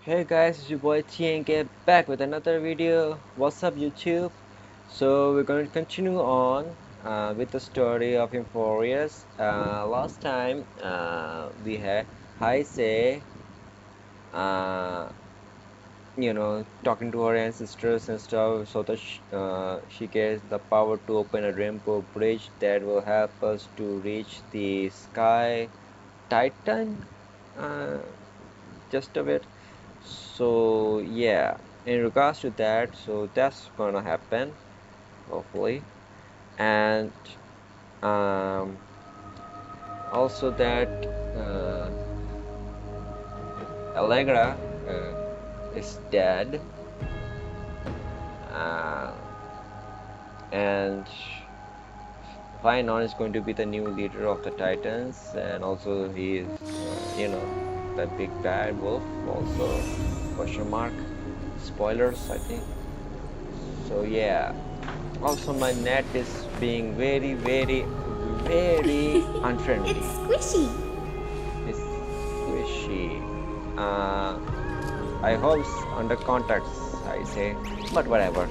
Hey guys, it's your boy TNK back with another video. What's up YouTube? So we're going to continue on with the story of Amphoreus. Last time we had Heise, uh, talking to her ancestors and stuff so that she gets the power to open a rainbow bridge that will help us to reach the sky Titan, uh, just a bit. So yeah, in regards to that, so that's gonna happen hopefully, and um, also that uh, Allegra is dead, uh, and Finon is going to be the new leader of the Titans, and also he is, the big bad wolf. Also, question mark. Spoilers, I think. So yeah. Also, my net is being very, very, very It's unfriendly. squishy. It's squishy. Uh, I hope it's under contacts, I say, but whatever.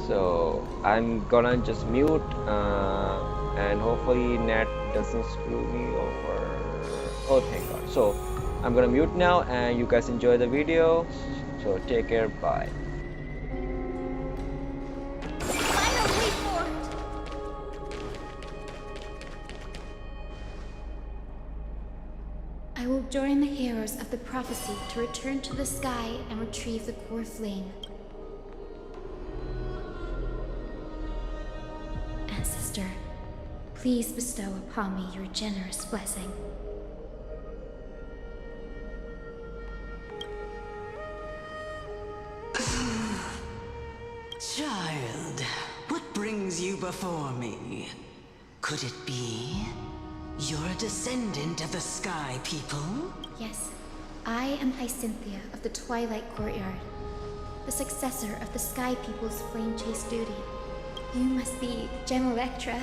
So I'm gonna just mute, and hopefully net doesn't screw me over. Oh, thank God. So I'm gonna mute now, and you guys enjoy the video. So take care. Bye. Finally formed. I will join the heroes of the prophecy to return to the sky and retrieve the core flame. Ancestor, please bestow upon me your generous blessing. Child, what brings you before me? Could it be you're a descendant of the Sky People? Yes, I am Hyacinthia of the Twilight Courtyard, the successor of the Sky People's flame chase duty. You must be Gem Electra.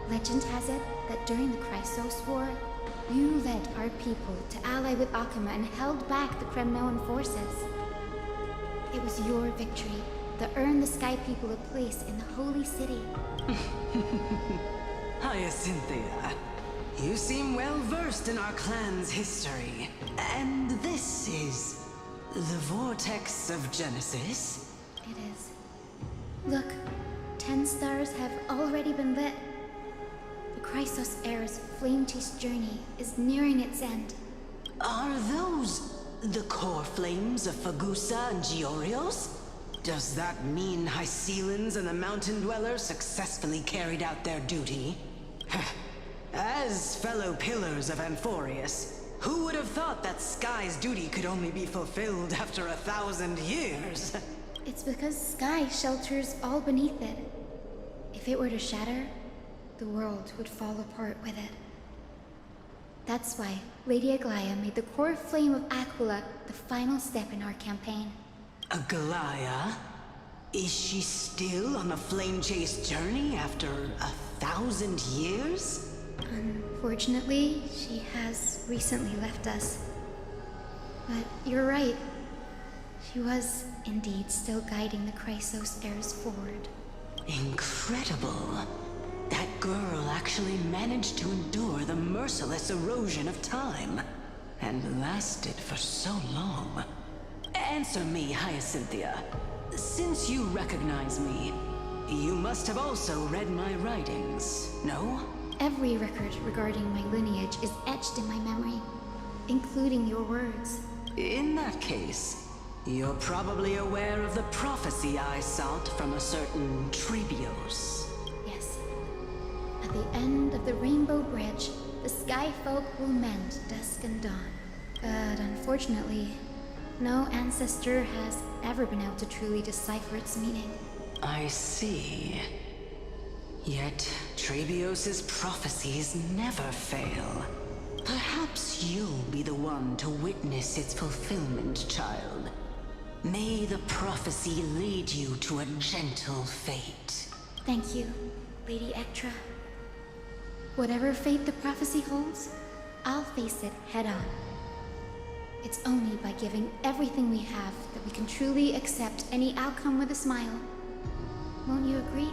Legend has it that during the Chrysos War, you led our people to ally with Akama and held back the Kremnoan forces. It was your victory that earned the Sky People a place in the Holy City. Hyacinthia, you seem well versed in our clan's history. And this is the Vortex of Genesis? It is. Look, 10 stars have already been lit. The Chrysos era's flame chase journey is nearing its end. Are those the core flames of Fagusa and Giorios? Does that mean Hycelans and the Mountain Dwellers successfully carried out their duty? As fellow pillars of Amphoreus, who would have thought that Sky's duty could only be fulfilled after 1,000 years? It's because Sky shelters all beneath it. If it were to shatter, the world would fall apart with it. That's why Lady Aglaya made the core flame of Aquila the final step in our campaign. Aglaya? Is she still on the flame chase journey after 1,000 years? Unfortunately, she has recently left us. But you're right. She was indeed still guiding the Chrysos heirs forward. Incredible. That girl actually managed to endure the merciless erosion of time. And lasted for so long. Answer me, Hyacinthia. Since you recognize me, you must have also read my writings, no? Every record regarding my lineage is etched in my memory, including your words. In that case, you're probably aware of the prophecy I sought from a certain Trebios. Yes. At the end of the Rainbow Bridge, the Sky Folk will mend dusk and dawn. But unfortunately, no ancestor has ever been able to truly decipher its meaning. I see. Yet, Trebios's prophecies never fail. Perhaps you'll be the one to witness its fulfillment, child. May the prophecy lead you to a gentle fate. Thank you, Lady Ektra. Whatever fate the prophecy holds, I'll face it head on. It's only by giving everything we have that we can truly accept any outcome with a smile. Won't you agree?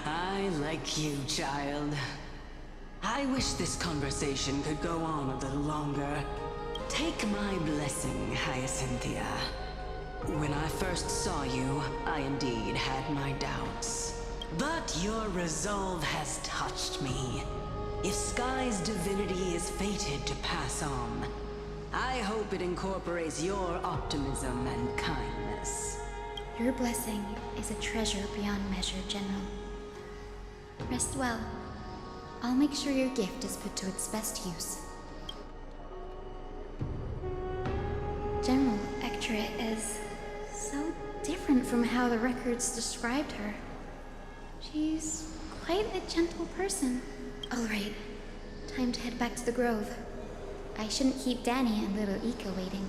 I like you, child. I wish this conversation could go on a little longer. Take my blessing, Hyacinthia. When I first saw you, I indeed had my doubts. But your resolve has touched me. If Sky's divinity is fated to pass on, I hope it incorporates your optimism and kindness. Your blessing is a treasure beyond measure, General. Rest well. I'll make sure your gift is put to its best use. General Ectra is so different from how the records described her. She's quite a gentle person. All right, time to head back to the grove. I shouldn't keep Danny and little Ika waiting.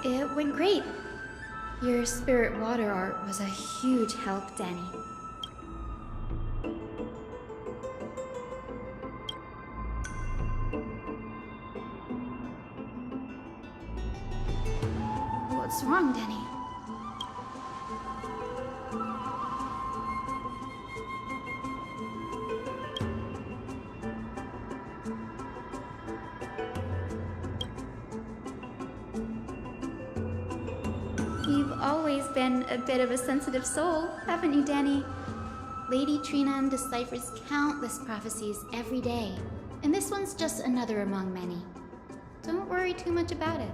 It went great. Your spirit water art was a huge help, Danny. What's wrong, Danny? You've always been a bit of a sensitive soul, haven't you, Danny? Lady Trina deciphers countless prophecies every day, and this one's just another among many. Don't worry too much about it.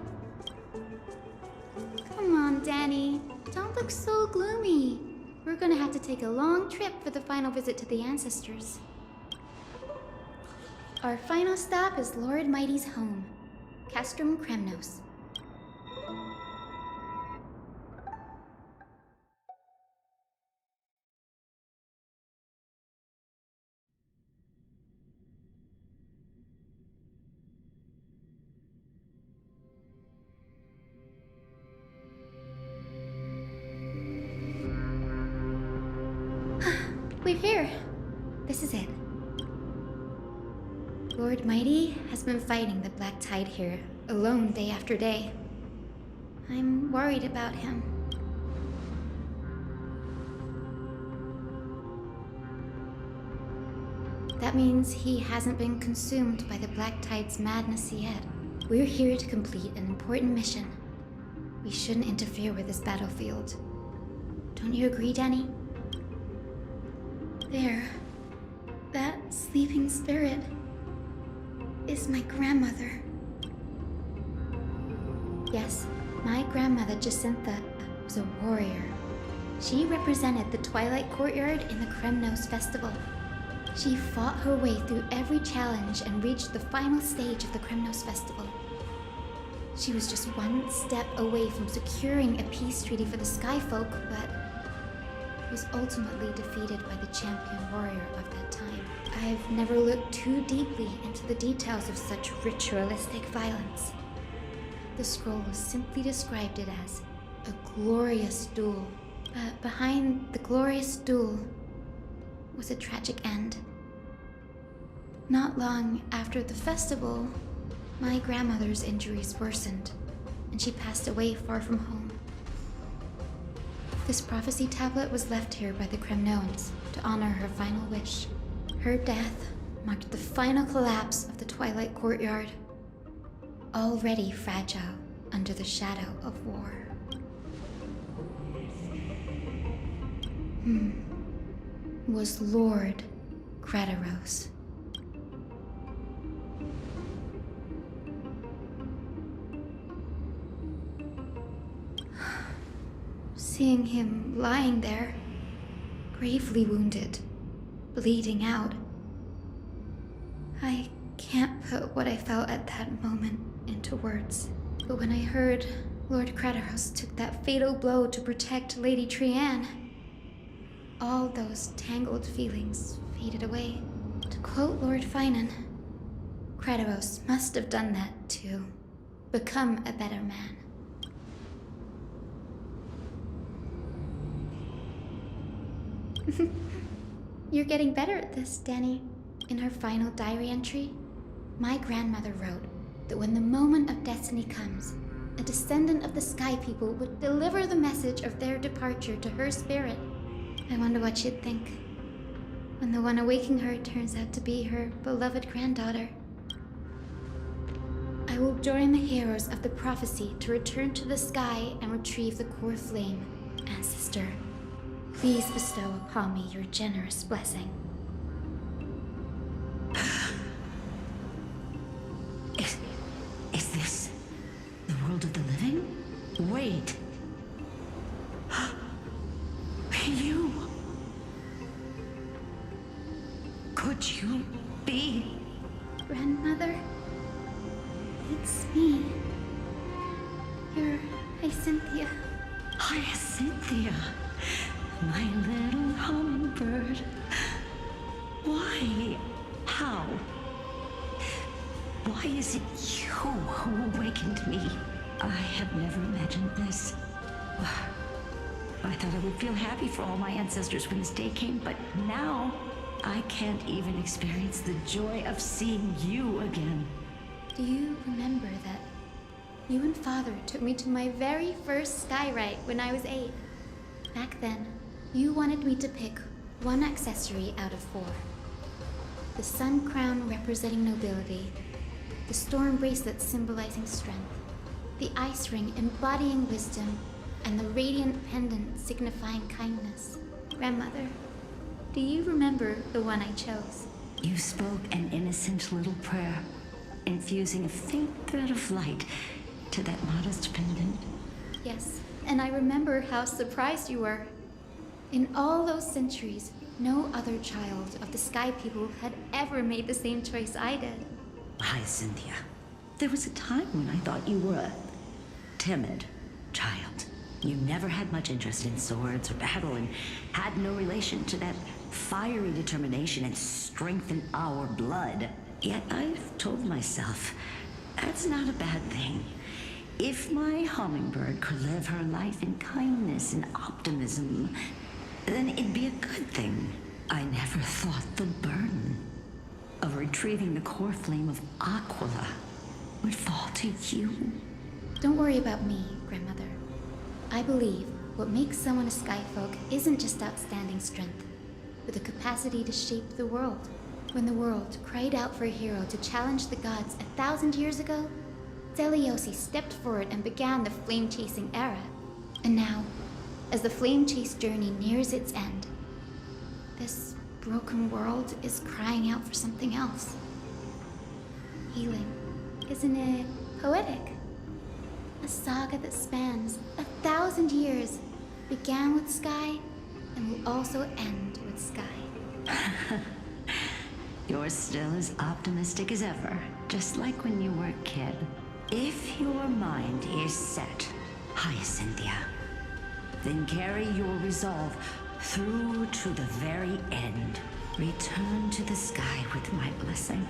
Come on, Danny. Don't look so gloomy. We're gonna have to take a long trip for the final visit to the ancestors. Our final stop is Lord Mighty's home, Castrum Kremnos. We're here. This is it. Lord Mighty has been fighting the Black Tide here, alone day after day. I'm worried about him. That means he hasn't been consumed by the Black Tide's madness yet. We're here to complete an important mission. We shouldn't interfere with this battlefield. Don't you agree, Danny? There. That sleeping spirit is my grandmother. Yes, my grandmother Jacintha was a warrior. She represented the Twilight Courtyard in the Kremnos Festival. She fought her way through every challenge and reached the final stage of the Kremnos Festival. She was just one step away from securing a peace treaty for the Skyfolk, but was ultimately defeated by the champion warrior of that time. I've never looked too deeply into the details of such ritualistic violence. The scroll simply described it as a glorious duel. But behind the glorious duel was a tragic end. Not long after the festival, my grandmother's injuries worsened, and she passed away far from home. This prophecy tablet was left here by the Kremnoans to honor her final wish. Her death marked the final collapse of the Twilight Courtyard. Already fragile, under the shadow of war. Was Lord Crateros. Seeing him lying there, gravely wounded, bleeding out, I can't put what I felt at that moment into words. But when I heard Lord Crateros took that fatal blow to protect Lady Trianne, all those tangled feelings faded away. To quote Lord Finan, Crateros must have done that to become a better man. You're getting better at this, Danny. In her final diary entry, my grandmother wrote that when the moment of destiny comes, a descendant of the Sky People would deliver the message of their departure to her spirit. I wonder what she'd think when the one awaking her turns out to be her beloved granddaughter. I will join the heroes of the prophecy to return to the sky and retrieve the core flame. Ancestor, please bestow upon me your generous blessing. Is this the world of the living? Wait. You... Could you be... Grandmother, it's me. You're Hyacinthia. Hyacinthia, my little hummingbird. Why? How? Why is it you who awakened me? I have never imagined this. I thought I would feel happy for all my ancestors when this day came, but now I can't even experience the joy of seeing you again. Do you remember that you and Father took me to my very first skyride when I was 8? Back then, you wanted me to pick one accessory out of 4. The sun crown representing nobility, the storm bracelet symbolizing strength, the ice ring embodying wisdom, and the radiant pendant signifying kindness. Grandmother, do you remember the one I chose? You spoke an innocent little prayer, infusing a faint thread of light to that modest pendant. Yes, and I remember how surprised you were. In all those centuries, no other child of the Sky People had ever made the same choice I did. Hyacinthia, there was a time when I thought you were a timid child. You never had much interest in swords or battle and had no relation to that fiery determination and strength in our blood. Yet I've told myself, that's not a bad thing. If my hummingbird could live her life in kindness and optimism, then it'd be a good thing. I never thought the burden of retrieving the core flame of Aquila would fall to you. Don't worry about me, Grandmother. I believe what makes someone a Skyfolk isn't just outstanding strength, but the capacity to shape the world. When the world cried out for a hero to challenge the gods 1,000 years ago, Zeliosi stepped forward and began the flame-chasing era. And now, as the flame-chase journey nears its end, this broken world is crying out for something else. Healing. Isn't it poetic? A saga that spans 1,000 years, began with Sky, and will also end with Sky. You're still as optimistic as ever, just like when you were a kid. If your mind is set, Hyacinthia, then carry your resolve through to the very end. Return to the sky with my blessing,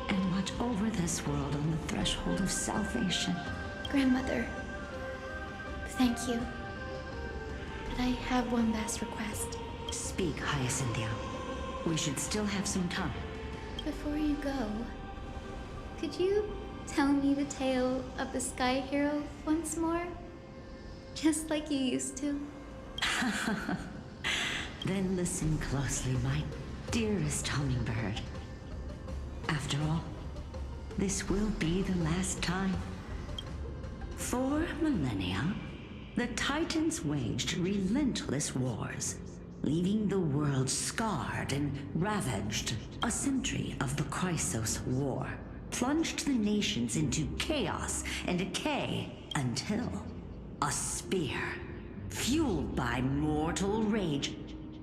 and watch over this world on the threshold of salvation. Grandmother, thank you. But I have one last request. Speak, Hyacinthia. We should still have some time. Before you go, could you tell me the tale of the Sky Hero once more? Just like you used to. Then listen closely, my dearest hummingbird. After all, this will be the last time. For millennia, the Titans waged relentless wars, leaving the world scarred and ravaged. A century of the Chrysos War plunged the nations into chaos and decay until a spear, fueled by mortal rage,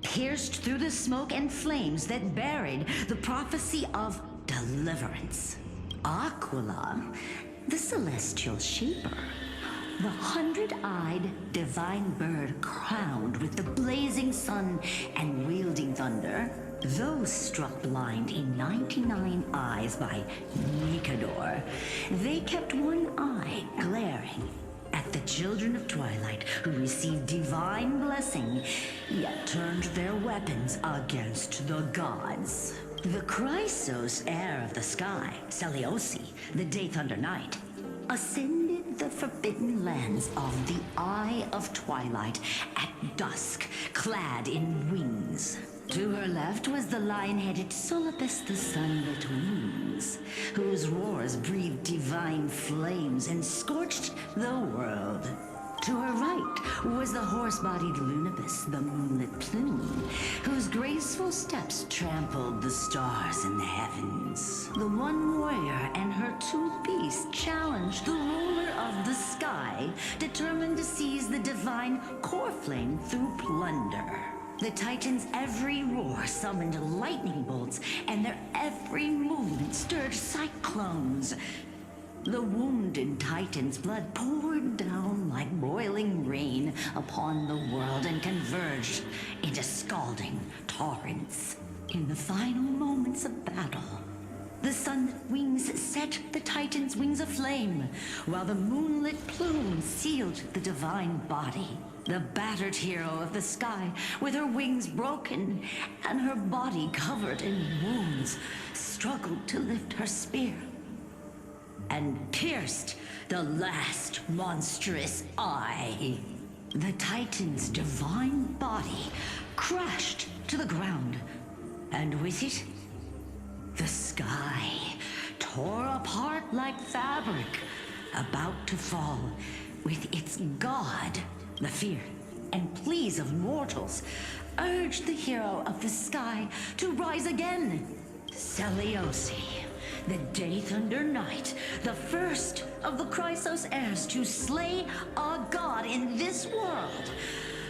pierced through the smoke and flames that buried the prophecy of deliverance. Aquila, the celestial shaper, the 100-eyed divine bird crowned with the blazing sun and wielding thunder, though struck blind in 99 eyes by Nikador, they kept one eye glaring at the children of Twilight who received divine blessing, yet turned their weapons against the gods. The Chrysos heir of the sky, Seliosi, the Day Thunder Knight, ascended the forbidden lands of the Eye of Twilight at dusk, clad in wings. To her left was the lion-headed Solipus the Sunlit Wings, whose roars breathed divine flames and scorched the world. To her right was the horse-bodied Lunibus, the Moonlit Plume, whose graceful steps trampled the stars in the heavens. The one warrior and her two beasts challenged the ruler of the sky, determined to seize the divine core flame through plunder. The Titans' every roar summoned lightning bolts, and their every movement stirred cyclones. The wounded Titan's blood poured down like boiling rain upon the world and converged into scalding torrents. In the final moments of battle, the sunlit wings set the Titan's wings aflame, while the moonlit plume sealed the divine body. The battered hero of the sky, with her wings broken and her body covered in wounds, struggled to lift her spear and pierced the last monstrous eye. The Titan's divine body crashed to the ground, and with it, the sky tore apart like fabric, about to fall, with its god. The fear and pleas of mortals urged the hero of the sky to rise again. Seliosi, the Day Thunder Knight, the first of the Chrysos heirs to slay a god in this world,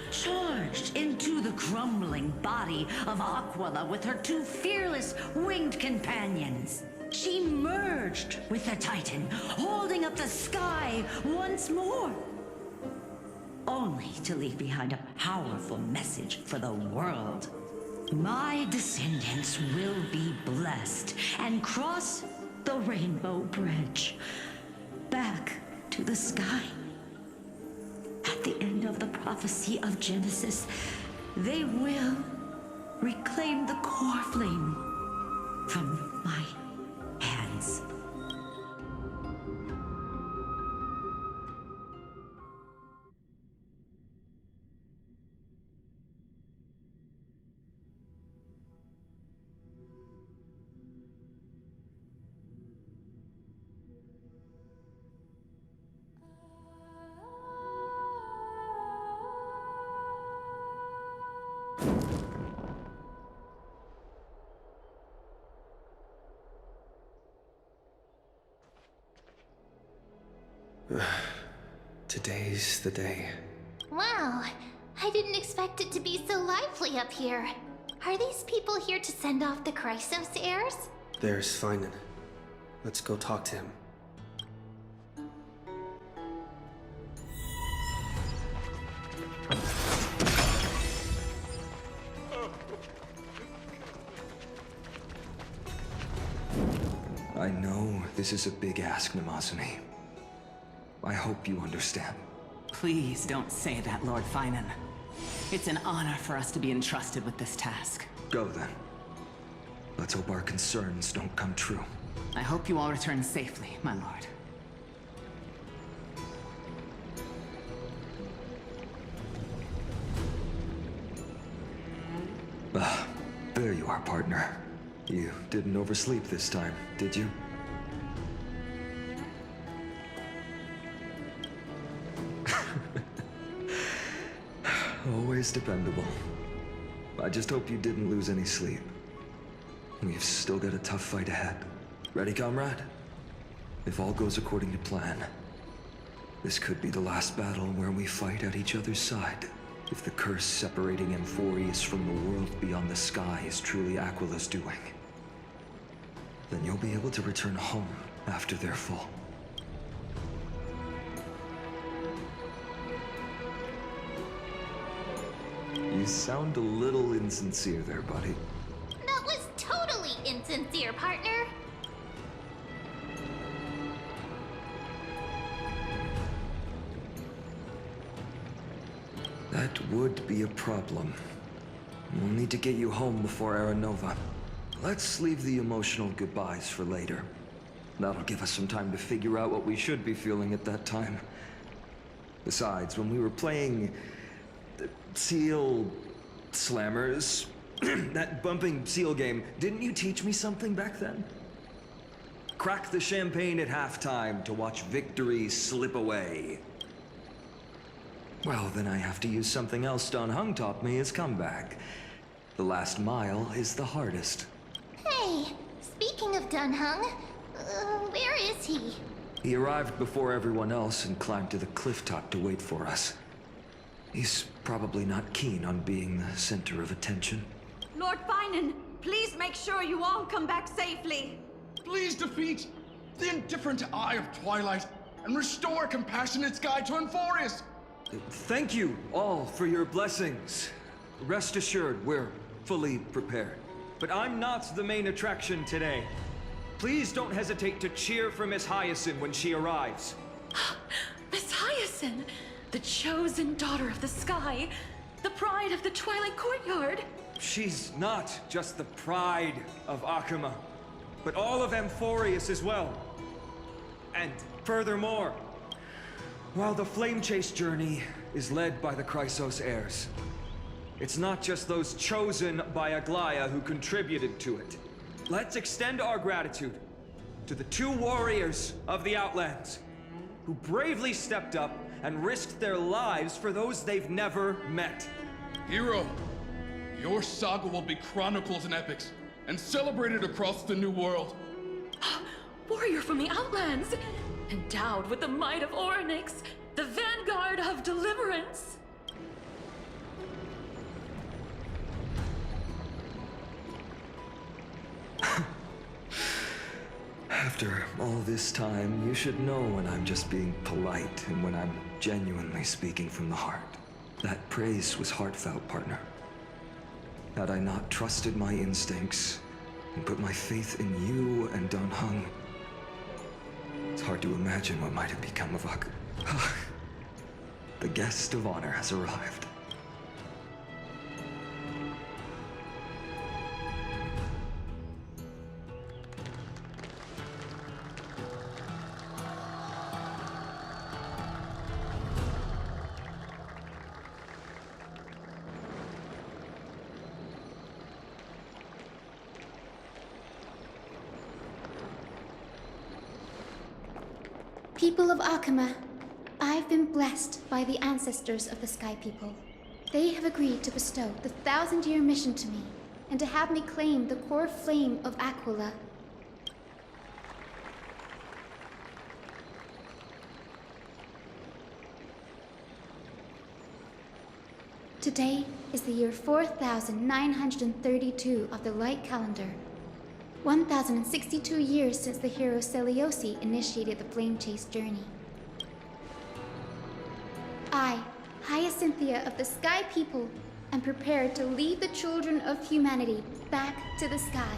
charged into the crumbling body of Aquila with her two fearless winged companions. She merged with the Titan, holding up the sky once more, only to leave behind a powerful message for the world. My descendants will be blessed and cross the rainbow bridge back to the sky. At the end of the prophecy of Genesis, they will reclaim the core flame from my hands. Today's the day. Wow, I didn't expect it to be so lively up here. Are these people here to send off the Chrysos heirs? There's Finan. Let's go talk to him. I know this is a big ask, Namazune. I hope you understand. Please don't say that, Lord Finan. It's an honor for us to be entrusted with this task. Go then. Let's hope our concerns don't come true. I hope you all return safely, my lord. Ah, there you are, partner. You didn't oversleep this time, did you? Always dependable. I just hope you didn't lose any sleep. We've still got a tough fight ahead. Ready, comrade? If all goes according to plan, this could be the last battle where we fight at each other's side. If the curse separating Amphoreus from the world beyond the sky is truly Aquila's doing, then you'll be able to return home after their fall. You sound a little insincere there, buddy. That was totally insincere, partner. That would be a problem. We'll need to get you home before Aranova. Let's leave the emotional goodbyes for later. That'll give us some time to figure out what we should be feeling at that time. Besides, when we were playing the Seal Slammers, that bumping seal game, didn't you teach me something back then? Crack the champagne at halftime to watch victory slip away. Well, then I have to use something else Don Hung taught me as comeback. The last mile is the hardest. Hey, speaking of Dunhung, where is he? He arrived before everyone else and climbed to the cliff top to wait for us. He's probably not keen on being the center of attention. Lord Finan, please make sure you all come back safely. Please defeat the indifferent eye of Twilight and restore compassionate sky to Amphoreus. Thank you all for your blessings. Rest assured, we're fully prepared. But I'm not the main attraction today. Please don't hesitate to cheer for Miss Hyacinth when she arrives. Miss Hyacinth, the chosen daughter of the sky, the pride of the Twilight Courtyard. She's not just the pride of Akuma, but all of Amphoreus as well. And furthermore, while the Flame Chase journey is led by the Chrysos heirs, it's not just those chosen by Aglaya who contributed to it. Let's extend our gratitude to the 2 warriors of the Outlands who bravely stepped up and risked their lives for those they've never met. Hero, your saga will be chronicled in epics and celebrated across the New World. Warrior from the Outlands, endowed with the might of Orynyx, the vanguard of deliverance. After all this time, you should know when I'm just being polite and when I'm genuinely speaking from the heart. That praise was heartfelt, partner. Had I not trusted my instincts and put my faith in you and Don Hung, it's hard to imagine what might have become of Ak. The guest of honor has arrived. People of Akuma, I've been blessed by the ancestors of the Sky People. They have agreed to bestow the 1,000-year mission to me, and to have me claim the core flame of Aquila. Today is the year 4932 of the Light Calendar. 1,062 years since the hero Seliosi initiated the Flame Chase journey. I, Hyacinthia of the Sky People, am prepared to lead the children of humanity back to the sky.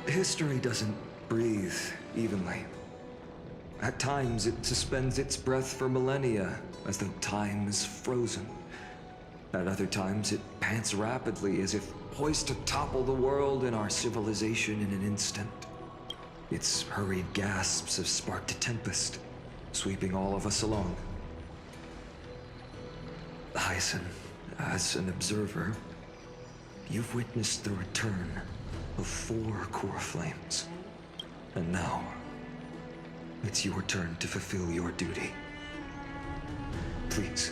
History doesn't breathe evenly. At times, it suspends its breath for millennia, as though time is frozen. At other times, it pants rapidly, as if poised to topple the world and our civilization in an instant. Its hurried gasps have sparked a tempest, sweeping all of us along. Hyacinth, as an observer, you've witnessed the return of 4 core flames. And now, it's your turn to fulfill your duty. Please,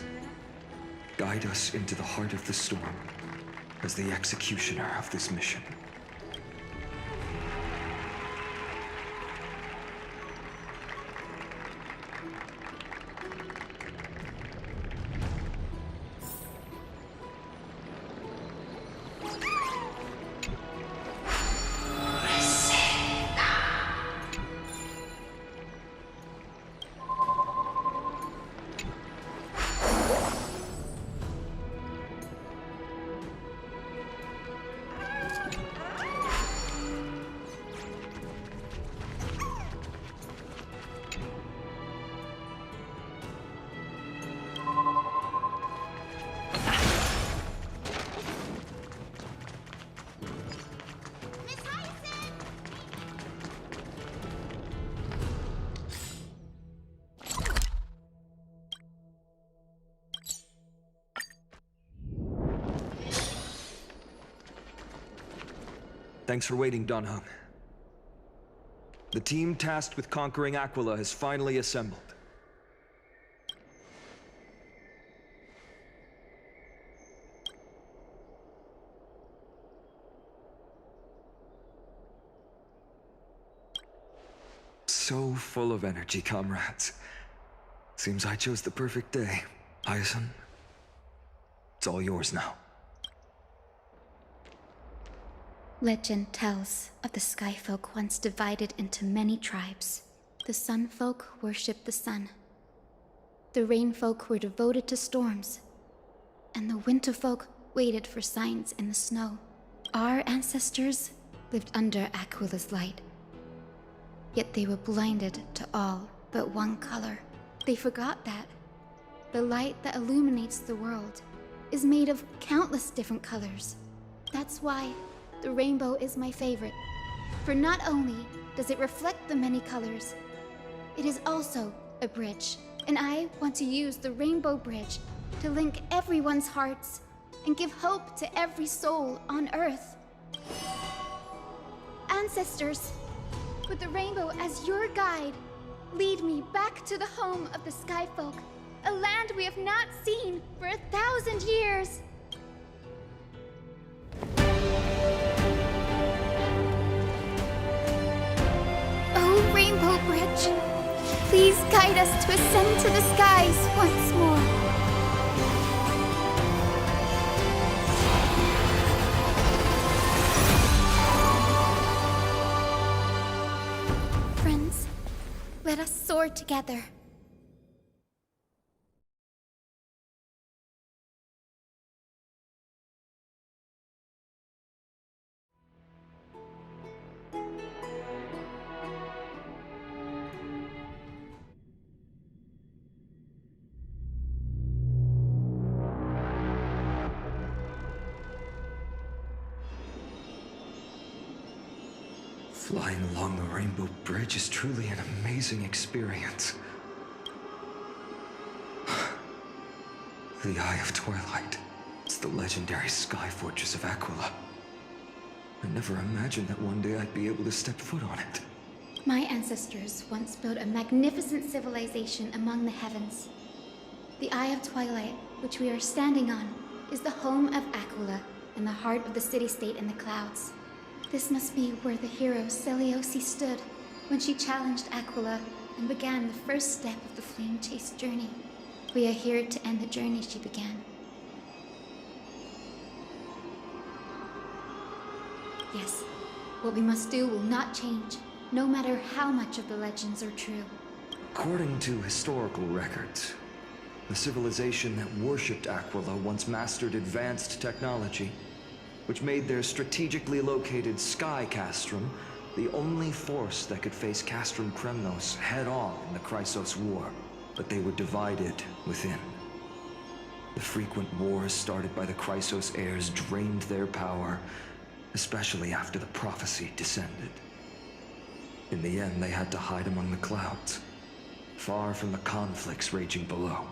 guide us into the heart of the storm as the executioner of this mission. Thanks for waiting, Dan Heng. The team tasked with conquering Aquila has finally assembled. So full of energy, comrades. Seems I chose the perfect day. Hyacinth, it's all yours now. Legend tells of the Sky Folk once divided into many tribes. The Sun Folk worshipped the sun. The Rain Folk were devoted to storms. And the Winter Folk waited for signs in the snow. Our ancestors lived under Aquila's light. Yet they were blinded to all but one color. They forgot that the light that illuminates the world is made of countless different colors. That's why the rainbow is my favorite, for not only does it reflect the many colors, it is also a bridge, and I want to use the Rainbow Bridge to link everyone's hearts and give hope to every soul on Earth. Ancestors, with the rainbow as your guide, lead me back to the home of the Sky Folk, a land we have not seen for 1,000 years. Oh, Rainbow Bridge, please guide us to ascend to the skies once more. Friends, let us soar together. Flying along the Rainbow Bridge is truly an amazing experience. The Eye of Twilight. It's the legendary sky fortress of Aquila. I never imagined that one day I'd be able to step foot on it. My ancestors once built a magnificent civilization among the heavens. The Eye of Twilight, which we are standing on, is the home of Aquila and the heart of the city-state in the clouds. This must be where the hero Seleucus stood when she challenged Aquila and began the first step of the flame chase journey. We are here to end the journey she began. Yes, what we must do will not change, no matter how much of the legends are true. According to historical records, the civilization that worshipped Aquila once mastered advanced technology, which made their strategically located Sky Castrum the only force that could face Castrum Kremnos head-on in the Chrysos War. But they were divided within. The frequent wars started by the Chrysos heirs drained their power, especially after the prophecy descended. In the end, they had to hide among the clouds, far from the conflicts raging below.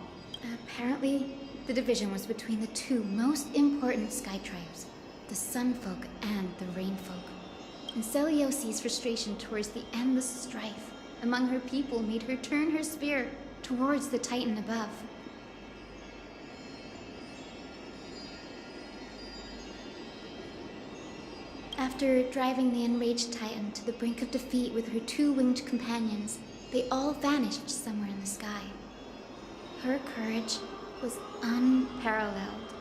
Apparently, the division was between the two most important sky tribes, the Sun Folk and the Rain Folk. And Seleucus' frustration towards the endless strife among her people made her turn her spear towards the Titan above. After driving the enraged Titan to the brink of defeat with her two winged companions, they all vanished somewhere in the sky. Her courage was unparalleled,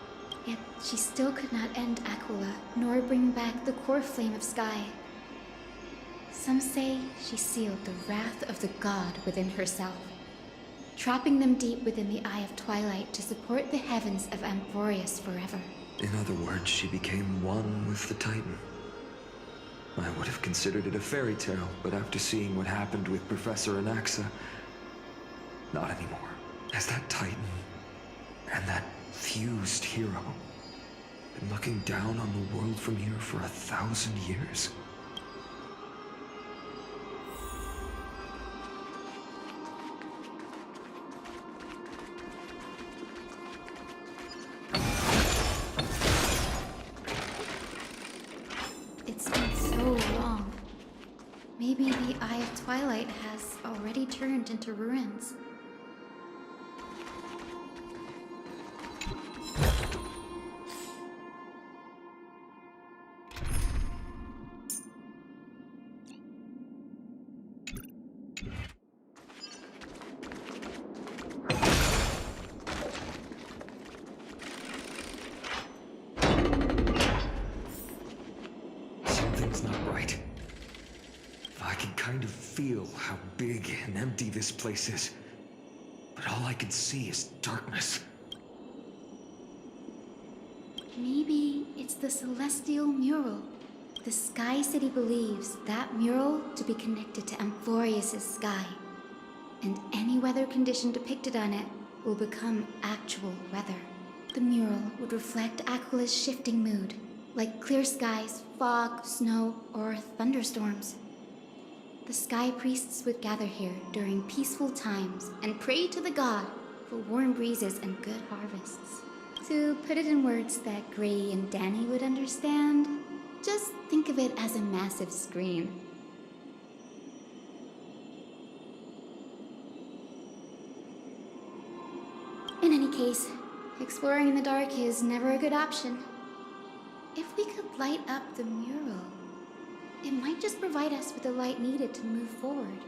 yet she still could not end Aquila, nor bring back the core flame of Sky. Some say she sealed the wrath of the god within herself, trapping them deep within the Eye of Twilight to support the heavens of Amphoreus forever. In other words, she became one with the Titan. I would have considered it a fairy tale, but after seeing what happened with Professor Anaxa, not anymore. As that Titan and that fused hero been looking down on the world from here for 1,000 years. It's been so long. Maybe the Eye of Twilight has already turned into ruins. Something's not right. I can kind of feel how big and empty this place is, but all I can see is darkness. Maybe it's the celestial mural. The Sky City believes that mural to be connected to Amphoreus' sky, and any weather condition depicted on it will become actual weather. The mural would reflect Aquila's shifting mood, like clear skies, fog, snow, or thunderstorms. The sky priests would gather here during peaceful times and pray to the god for warm breezes and good harvests. To put it in words that Gray and Danny would understand, just think of it as a massive screen. In any case, exploring in the dark is never a good option. If we could light up the mural, it might just provide us with the light needed to move forward.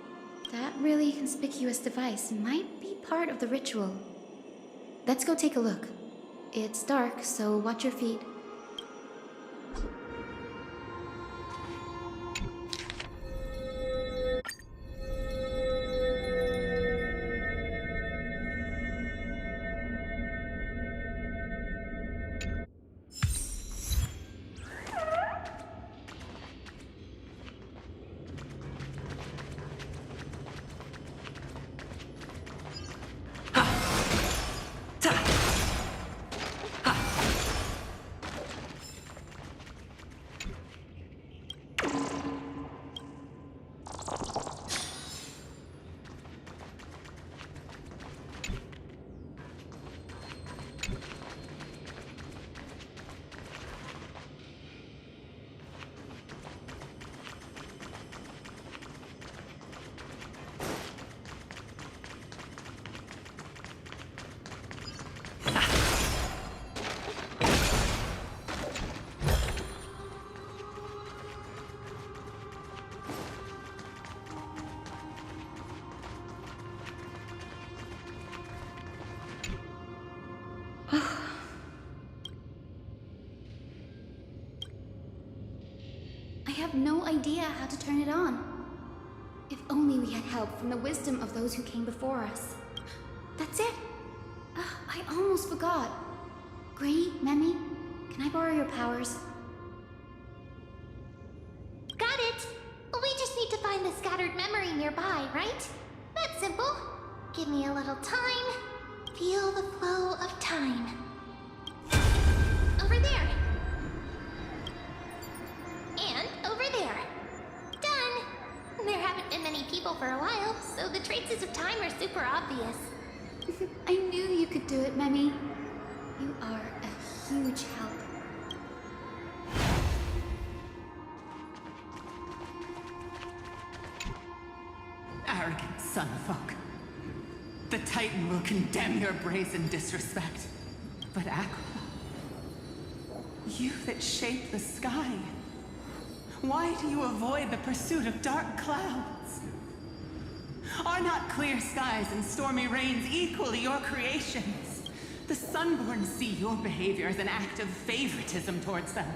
That really conspicuous device might be part of the ritual. Let's go take a look. It's dark, so watch your feet. I have no idea how to turn it on. If only we had help from the wisdom of those who came before us. That's it! I almost forgot. Gray, Memi, can I borrow your powers? Got it! We just need to find the scattered memory nearby, right? That's simple. Give me a little time. Feel the flow of time. Over there. And over there. Done! There haven't been many people for a while, so the traces of time are super obvious. I knew you could do it, Memi. You are a huge help. Arrogant son of fuck. The Titan will condemn your brazen disrespect. But Aquila, you that shape the sky, Why do you avoid the pursuit of dark clouds? Are not clear skies and stormy rains equally your creations? The Sunborn see your behavior as an act of favoritism towards them,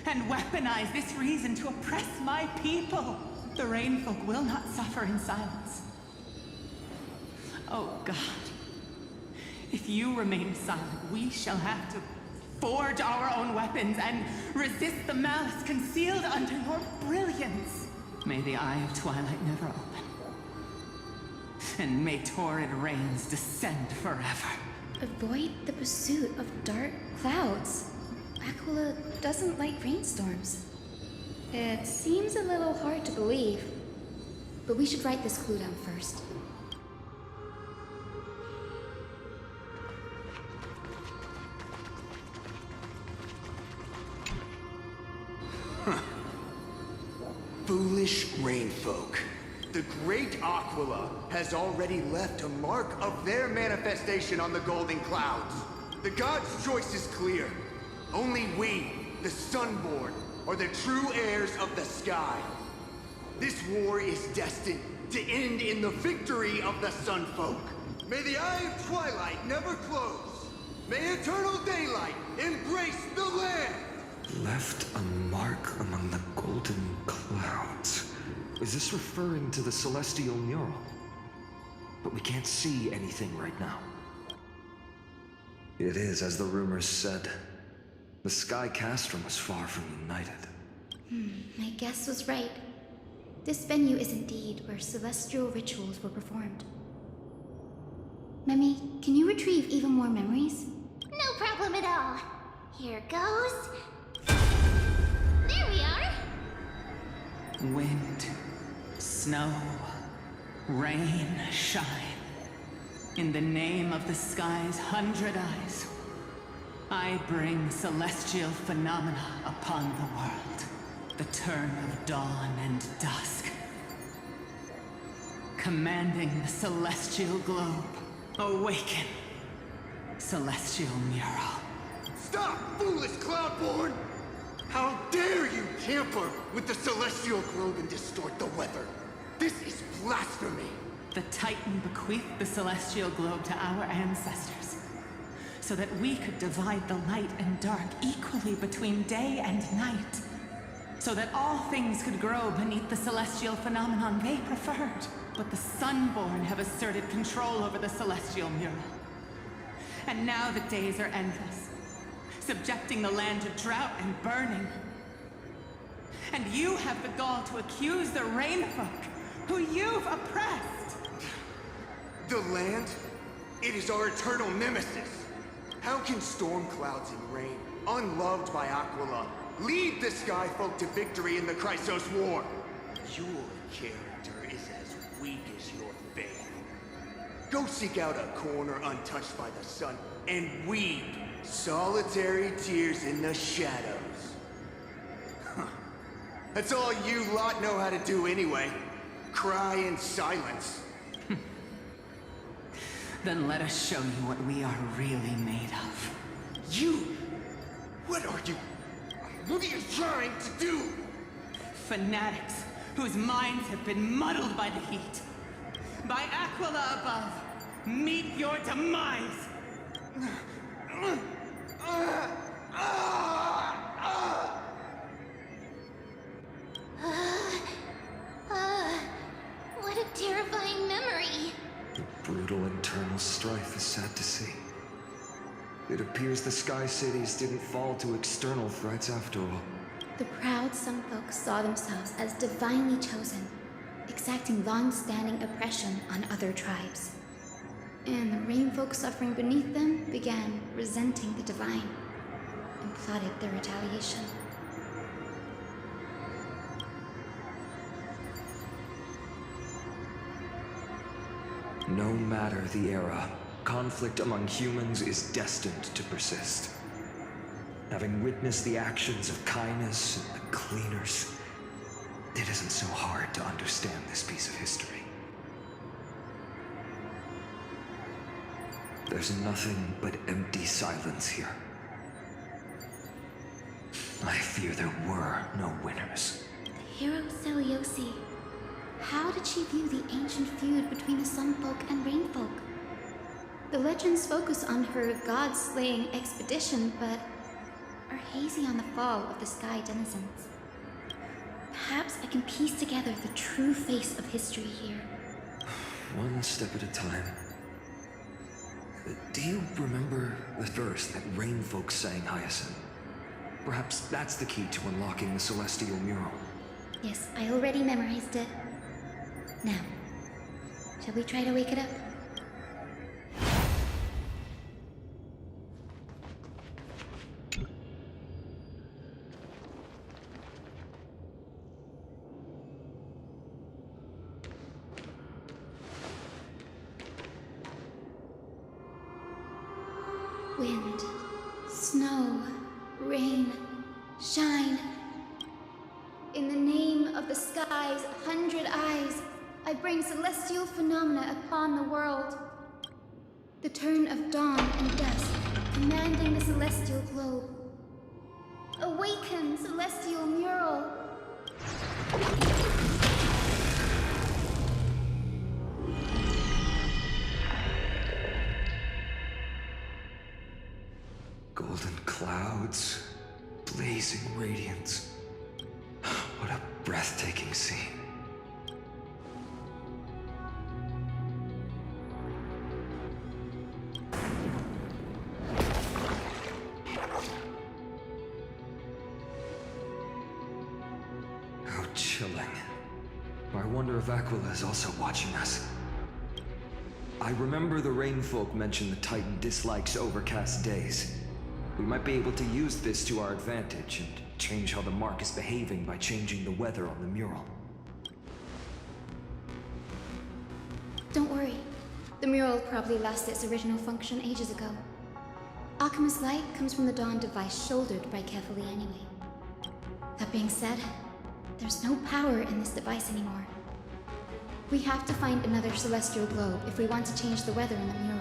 and weaponize this reason to oppress my people. The Rainfolk will not suffer in silence. Oh God. If you remain silent, we shall have to forge our own weapons and resist the malice concealed under your brilliance. May the Eye of Twilight never open. And may torrid rains descend forever. Avoid the pursuit of dark clouds. Aquila doesn't like rainstorms. It seems a little hard to believe, but we should write this clue down first. Foolish Rainfolk. The great Aquila has already left a mark of their manifestation on the golden clouds. The gods' choice is clear. Only we, the Sunborn, are the true heirs of the sky. This war is destined to end in the victory of the Sunfolk. May the Eye of Twilight never close. May eternal daylight embrace the land. Left a mark among the golden clouds. Is this referring to the celestial mural? But we can't see anything right now. It is as the rumors said. The Sky Castrum was far from united. My guess was right. This venue is indeed where celestial rituals were performed. Memi, can you retrieve even more memories? No problem at all. Here goes. There we are! Wind, snow, rain, shine. In the name of the sky's 100 eyes, I bring celestial phenomena upon the world. The turn of dawn and dusk. Commanding the celestial globe, awaken. Celestial mural. Stop, foolish Cloudborn! How dare you tamper with the celestial globe and distort the weather? This is blasphemy! The Titan bequeathed the celestial globe to our ancestors, so that we could divide the light and dark equally between day and night, so that all things could grow beneath the celestial phenomenon they preferred. But the Sunborn have asserted control over the celestial mural. And now the days are endless, subjecting the land to drought and burning. And you have the gall to accuse the Rainfolk, who you've oppressed. The land? It is our eternal nemesis. How can storm clouds and rain, unloved by Aquila, lead the Skyfolk to victory in the Chrysos War? Your character is as weak as your faith. Go seek out a corner untouched by the sun and weep solitary tears in the shadows. Huh. That's all you lot know how to do anyway. Cry in silence. Then let us show you what we are really made of. You? What are you? What are you trying to do? Fanatics whose minds have been muddled by the heat. By Aquila above, meet your demise! What a terrifying memory. The brutal internal strife is sad to see. It appears the Sky Cities didn't fall to external threats after all. The proud Sunfolk saw themselves as divinely chosen, exacting long-standing oppression on other tribes. And the Rainfolk suffering beneath them began resenting the divine and plotted their retaliation. No matter the era, conflict among humans is destined to persist. Having witnessed the actions of kindness and the cleaners, it isn't so hard to understand this piece of history. There's nothing but empty silence here. I fear there were no winners. The hero Seliosi. How did she view the ancient feud between the Sun Folk and Rain Folk? The legends focus on her god-slaying expedition, but are hazy on the fall of the Sky Denizens. Perhaps I can piece together the true face of history here. One step at a time. Do you remember the verse that Rain Folk sang, Hyacinth? Perhaps that's the key to unlocking the Celestial Mural. Yes, I already memorized it. Now, shall we try to wake it up? Wind, snow, rain, shine. In the name of the sky's 100 eyes, I bring celestial phenomena upon the world. The turn of dawn and dusk, commanding the celestial globe. Awaken, celestial mural! Golden clouds, blazing radiance. What a breathtaking scene. How chilling. I wonder if Aquila is also watching us. I remember the Rainfolk mentioned the Titan dislikes overcast days. We might be able to use this to our advantage and change how the mark is behaving by changing the weather on the mural. Don't worry. The mural probably lost its original function ages ago. Akima's light comes from the dawn device shouldered by Kefali anyway. That being said, there's no power in this device anymore. We have to find another celestial globe if we want to change the weather in the mural.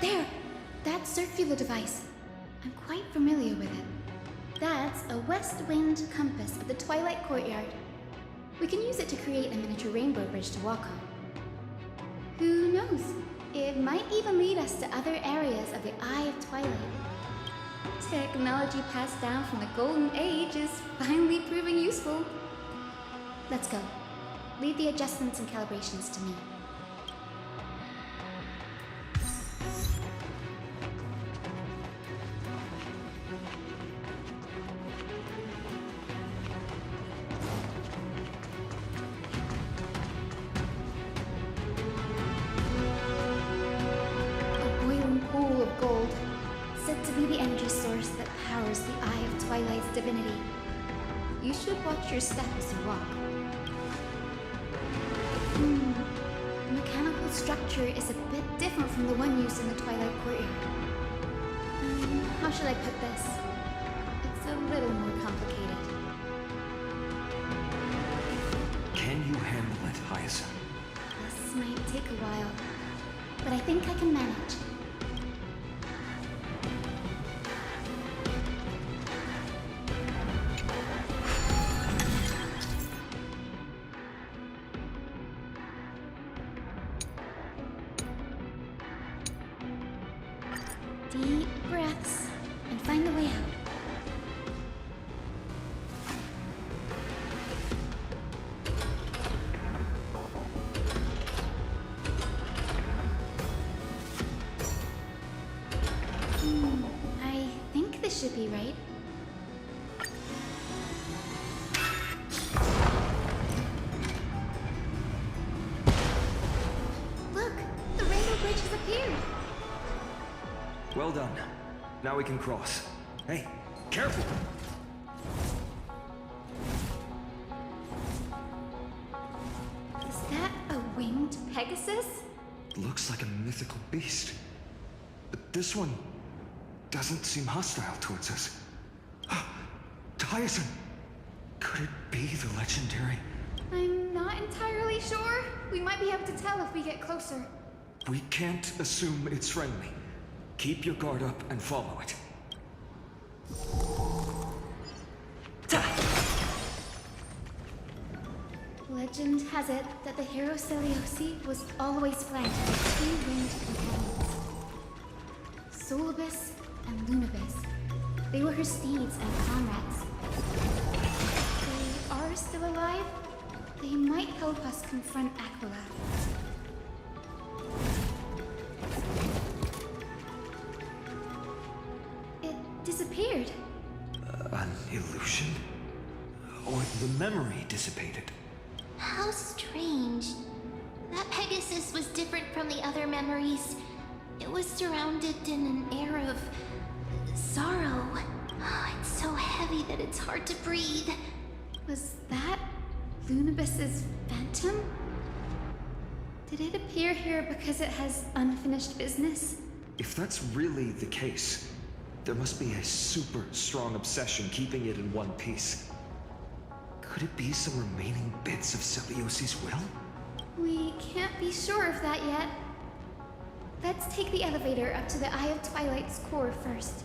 There! That circular device. I'm quite familiar with it. That's a west wind compass of the Twilight Courtyard. We can use it to create a miniature rainbow bridge to walk on. Who knows? It might even lead us to other areas of the Eye of Twilight. Technology passed down from the Golden Age is finally proving useful. Let's go. Leave the adjustments and calibrations to me. A boiling pool of gold, said to be the energy source that powers the Eye of Twilight's divinity. You should watch your step as you walk. The mechanical structure is a bit different from the one used in the Twilight Courtyard. How should I put this? It's a little more complicated. Can you handle it, Hyacinth? This might take a while, but I think I can manage. Deep breaths and find the way out. I think this should be right. Look, the rainbow bridge has appeared. Well done. Now we can cross. Hey, careful! Is that a winged Pegasus? Looks like a mythical beast. But this one doesn't seem hostile towards us. Hyacinth! Could it be the legendary? I'm not entirely sure. We might be able to tell if we get closer. We can't assume it's friendly. Keep your guard up and follow it. Legend has it that the hero Seliosi was always flanked by two winged companions, Solibus and Lunibus. They were her steeds and comrades. If they are still alive, they might help us confront Aquila. It disappeared. An illusion? Or the memory dissipated? How strange. That Pegasus was different from the other memories. It was surrounded in an air of sorrow. Oh, it's so heavy that it's hard to breathe. Was that Lunibus's phantom? Did it appear here because it has unfinished business? If that's really the case, there must be a super strong obsession keeping it in one piece. Could it be some remaining bits of Seliosi's will? We can't be sure of that yet. Let's take the elevator up to the Eye of Twilight's core first.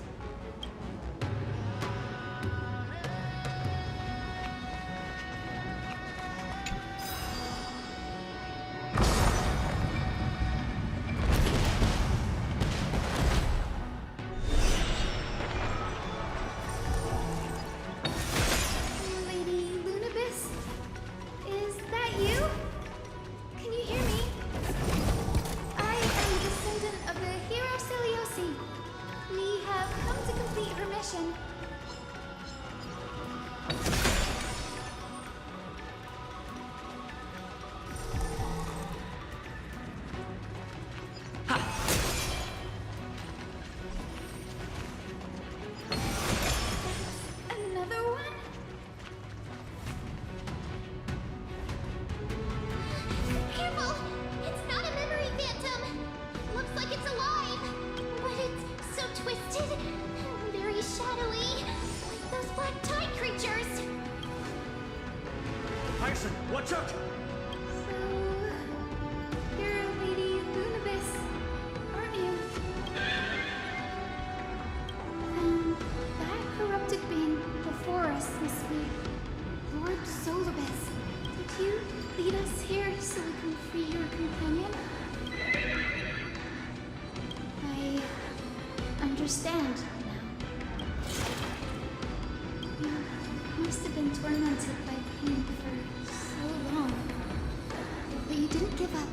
Watch out! So, you're Lady Lunibus, aren't you? And that corrupted being before us must be Lord Solibus. Did you lead us here so we can free your companion? I understand now. You must have been tormented by pain for so long. But you didn't give up.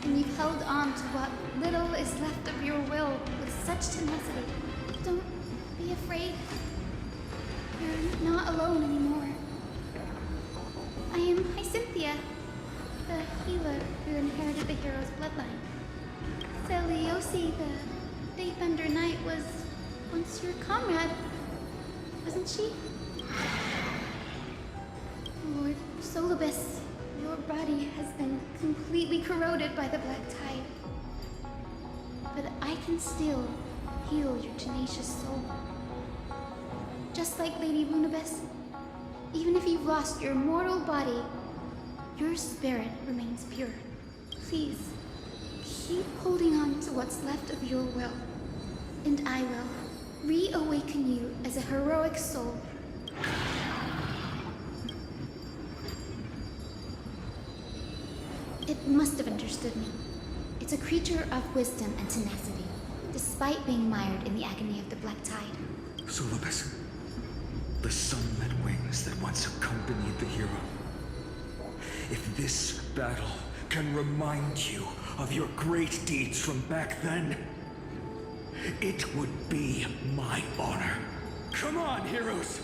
And you've held on to what little is left of your will with such tenacity. Don't be afraid. You're not alone anymore. I am Hyacinthia, the healer who inherited the hero's bloodline. Seliosi, the Day Thunder Knight, was once your comrade, wasn't she? Lord Solibus, your body has been completely corroded by the black tide. But I can still heal your tenacious soul. Just like Lady Lunibus, even if you've lost your mortal body, your spirit remains pure. Please, keep holding on to what's left of your will, and I will reawaken you as a heroic soul. It must have understood me. It's a creature of wisdom and tenacity, despite being mired in the agony of the black tide. Solibus, the sunlit wings that once accompanied the hero. If this battle can remind you of your great deeds from back then, it would be my honor. Come on, heroes!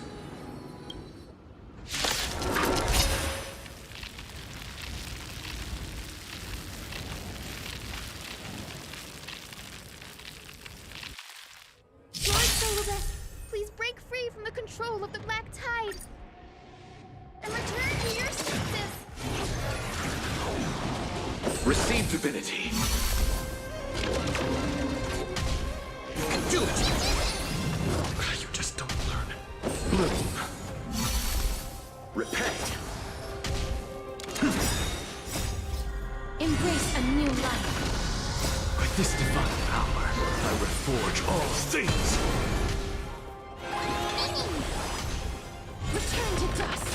Please break free from the control of the black tide and return to your senses. Receive divinity. Do it! You just don't learn. Bloom. Repent. Embrace a new life. this divine power, I reforge all things. Return to dust!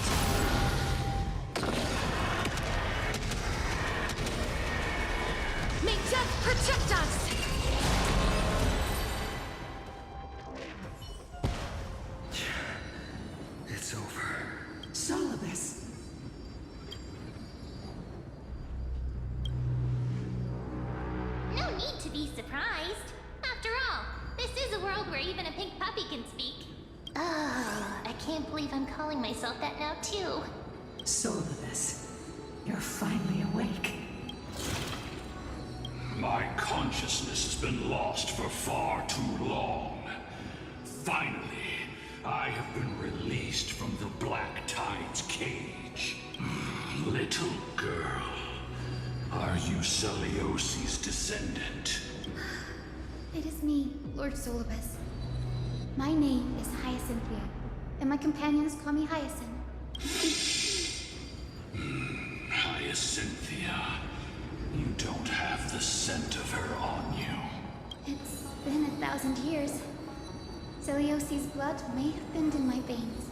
May death protect us! It's over. Solibus. No need to be surprised. After all, this is a world where even a pink puppy can speak. Oh, I can't believe I'm calling myself that now, too. Solibus, you're finally awake. My consciousness has been lost for far too long. Finally, I have been released from the Black Tide's cage. Little girl, are you Celiosi's descendant? It is me, Lord Solibus. My name is Hyacinthia, and my companions call me Hyacinth. Hyacinthia, you don't have the scent of her on you. It's been 1,000 years. Celiosi's blood may have thinned in my veins,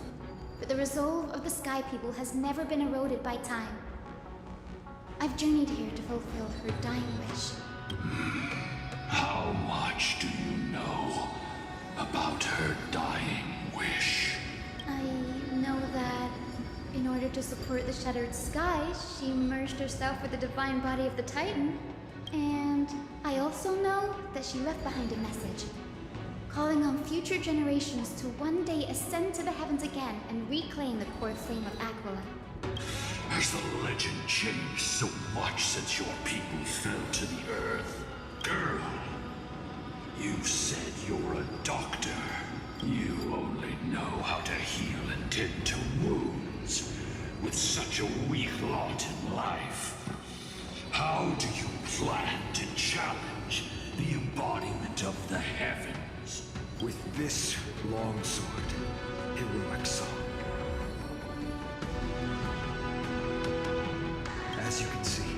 but the resolve of the Sky People has never been eroded by time. I've journeyed here to fulfill her dying wish. How much do you know about her dying wish? I know that in order to support the shattered sky, she merged herself with the divine body of the Titan. And I also know that she left behind a message, calling on future generations to one day ascend to the heavens again and reclaim the core flame of Aquila. Has the legend changed so much since your people fell to the earth? Girl, you said you're a doctor. You only know how to heal and tend to wounds. With such a weak lot in life, how do you plan to challenge the embodiment of the heavens? With this longsword, heroic song. As you can see,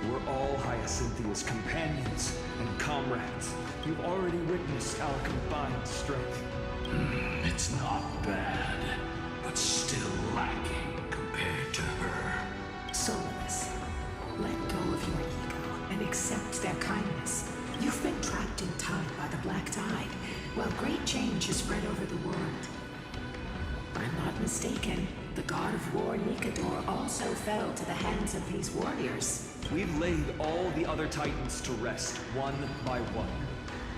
we're all Hyacinthia's companions and comrades. You've already witnessed our combined strength. It's not bad, but still lacking compared to her. Solibus, let go of your ego and accept their kindness. You've been trapped in time by the Black Tide, while great change has spread over the world. I'm not mistaken. The god of war, Nikador, also fell to the hands of these warriors. We've laid all the other Titans to rest, one by one.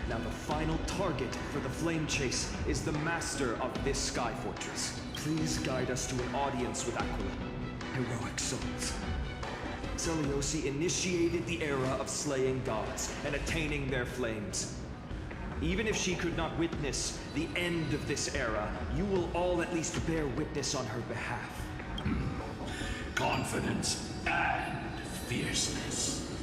Now the final target for the flame chase is the master of this sky fortress. Please guide us to an audience with Aquila. Heroic souls. Celiosi initiated the era of slaying gods and attaining their flames. Even if she could not witness the end of this era, you will all at least bear witness on her behalf. Confidence and fierceness.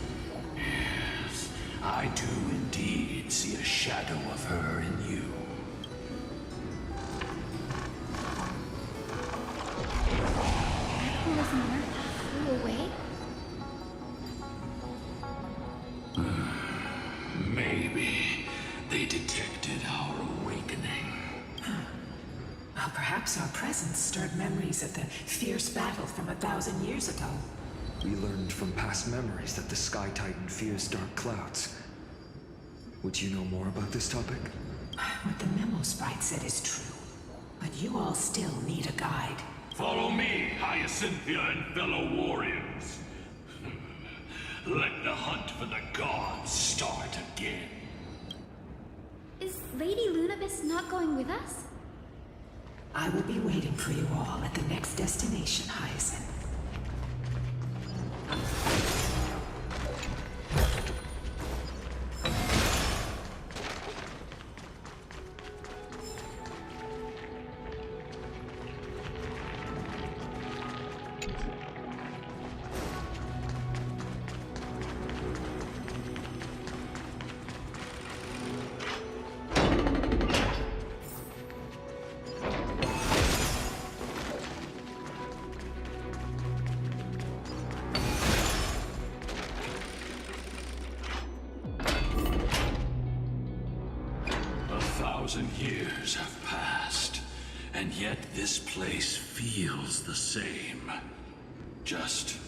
Yes, I do indeed see a shadow of her in you. Aquila's mark flew away? Maybe they detected our awakening. Well, perhaps our presence stirred memories of the fierce battle from 1,000 years ago. We learned from past memories that the Sky Titan fears dark clouds. Would you know more about this topic? What the memo sprite said is true, but you all still need a guide. Follow me, Hyacinthia and fellow warriors. Let the hunt for the gods start again. Is Lady Lunabis not going with us? I will be waiting for you all at the next destination, Hyacinth. 2,000 years have passed, and yet this place feels the same. Just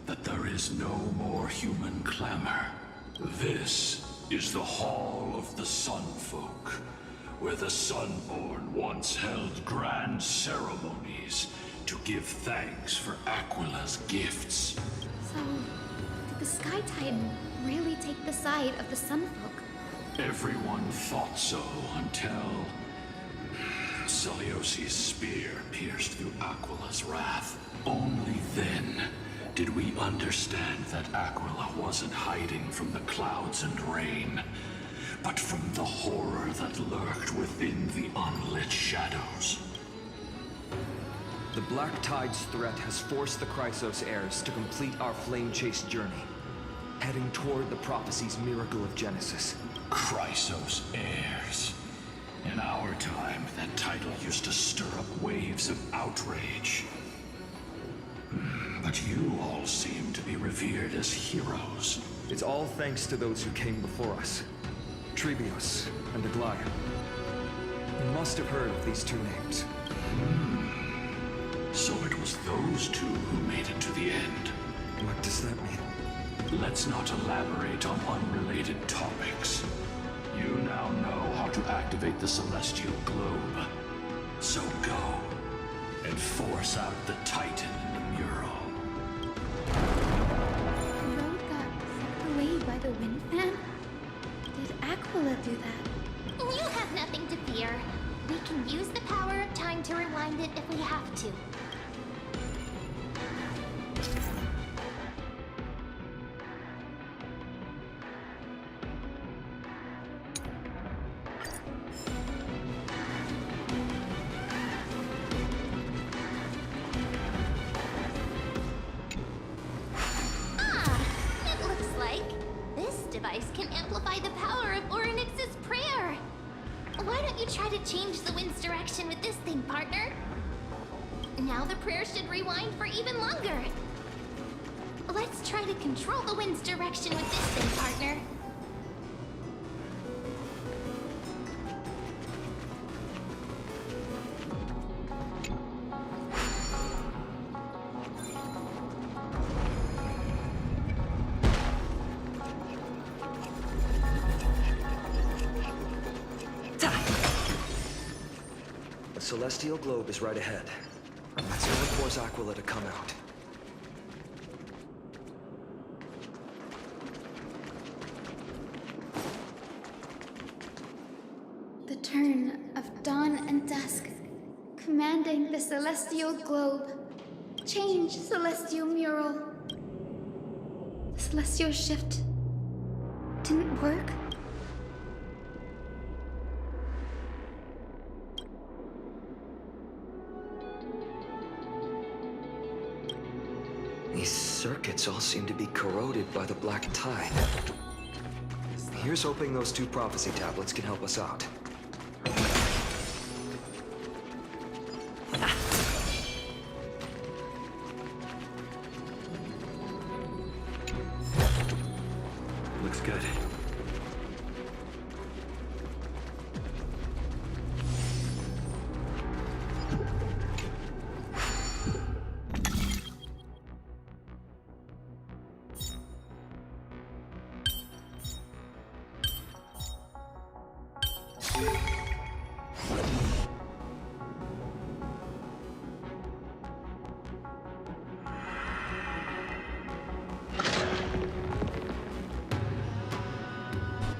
that there is no more human clamor. This is the Hall of the Sun Folk, where the Sunborn once held grand ceremonies to give thanks for Aquila's gifts. So, did the Sky Titan really take the side of the Sunfolk? Everyone thought so until Celiosi's spear pierced through Aquila's wrath. Only then did we understand that Aquila wasn't hiding from the clouds and rain, but from the horror that lurked within the unlit shadows. The Black Tide's threat has forced the Chrysos heirs to complete our flame chase journey, heading toward the prophecy's miracle of Genesis. Chrysos heirs. In our time, that title used to stir up waves of outrage. But you all seem to be revered as heroes. It's all thanks to those who came before us. Trebios and Aglaia. You must have heard of these two names. So it was those two who made it to the end. What does that mean? Let's not elaborate on unrelated topics. You now know how to activate the celestial globe. So go and force out the Titan in the mural. The road got sucked away by the wind fan? Did Aquila do that? You have nothing to fear. We can use the power of time to rewind it if we have to. It looks like this device can amplify the power of Orynyx's prayer. Why don't you try to change the wind's direction with this thing, partner? Now the prayer should rewind for even longer. Let's try to control the wind's direction with this thing, partner. The celestial globe is right ahead. Let's go and force Aquila to come out. The turn of dawn and dusk, commanding the celestial globe. Change, celestial mural. The celestial shift didn't work? These circuits all seem to be corroded by the black tide. Here's hoping those two prophecy tablets can help us out. Looks good.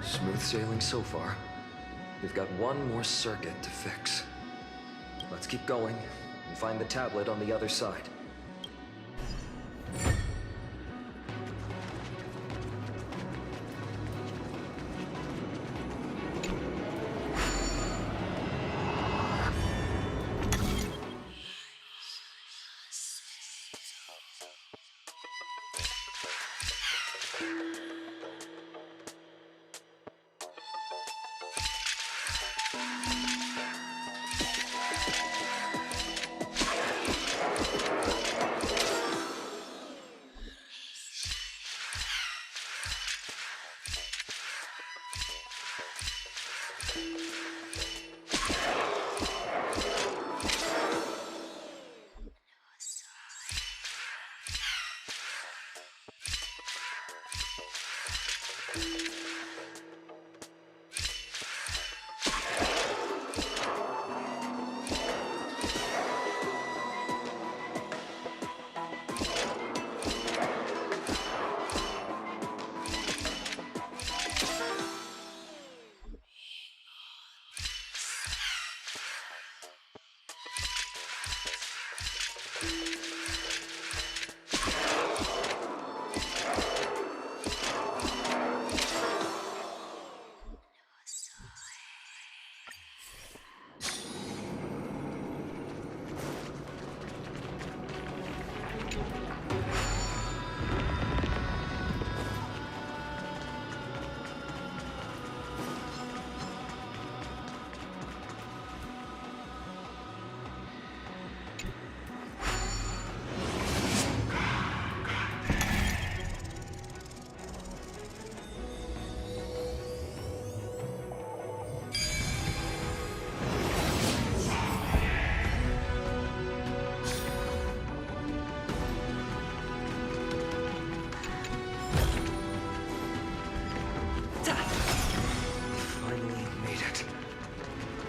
Smooth sailing so far. We've got one more circuit to fix. Let's keep going and find the tablet on the other side.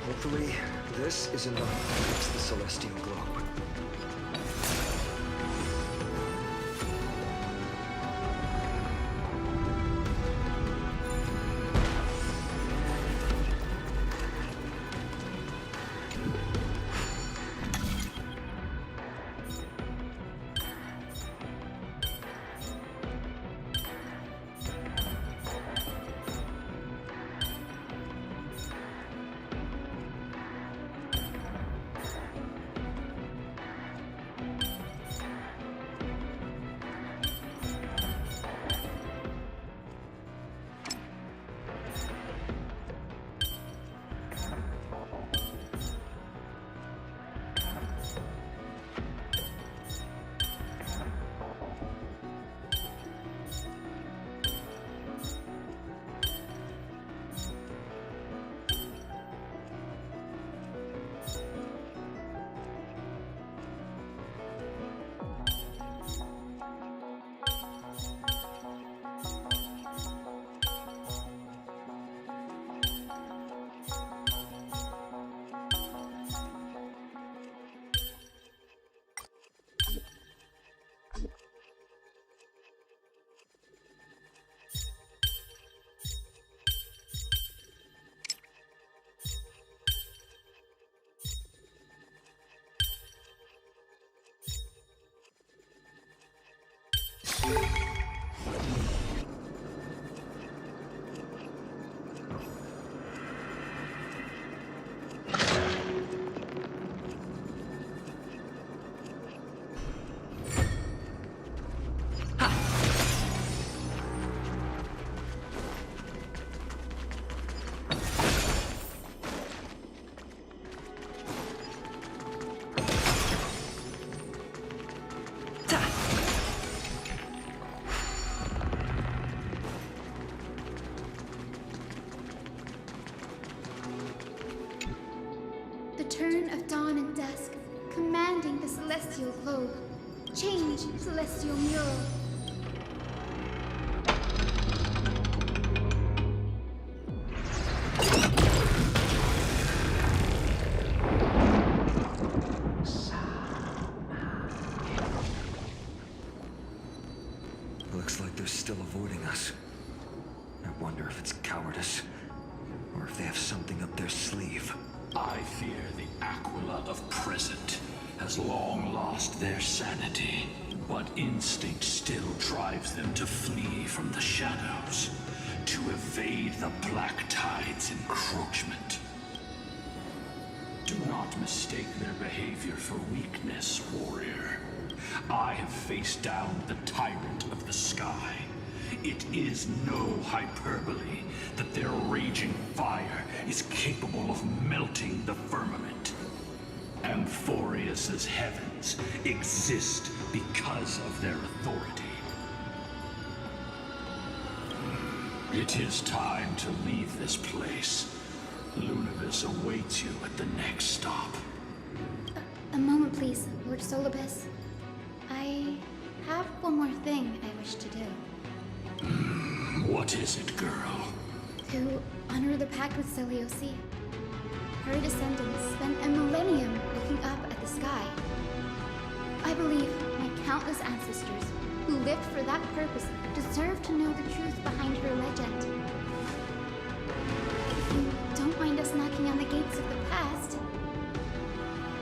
Hopefully, this is enough to fix the Celestial Globe. The turn of dawn and dusk, commanding the celestial globe. Change, celestial mural. Looks like they're still avoiding us. I wonder if it's cowardice, or if they have something up their sleeve. I fear the Aquila of present has long lost their sanity, but instinct still drives them to flee from the shadows, to evade the Black Tide's encroachment. Do not mistake their behavior for weakness, warrior. I have faced down the tyrant of the sky. It is no hyperbole that their raging fire is capable of melting the firmament. Amphoreus's heavens exist because of their authority. It is time to leave this place. Lunavis awaits you at the next stop. A moment, please, Lord I have one more thing I wish to do. What is it, girl? To honor the pact with Seleucia. Her descendants spent a millennium looking up at the sky. I believe my countless ancestors who lived for that purpose deserve to know the truth behind her legend. If you don't mind us knocking on the gates of the past,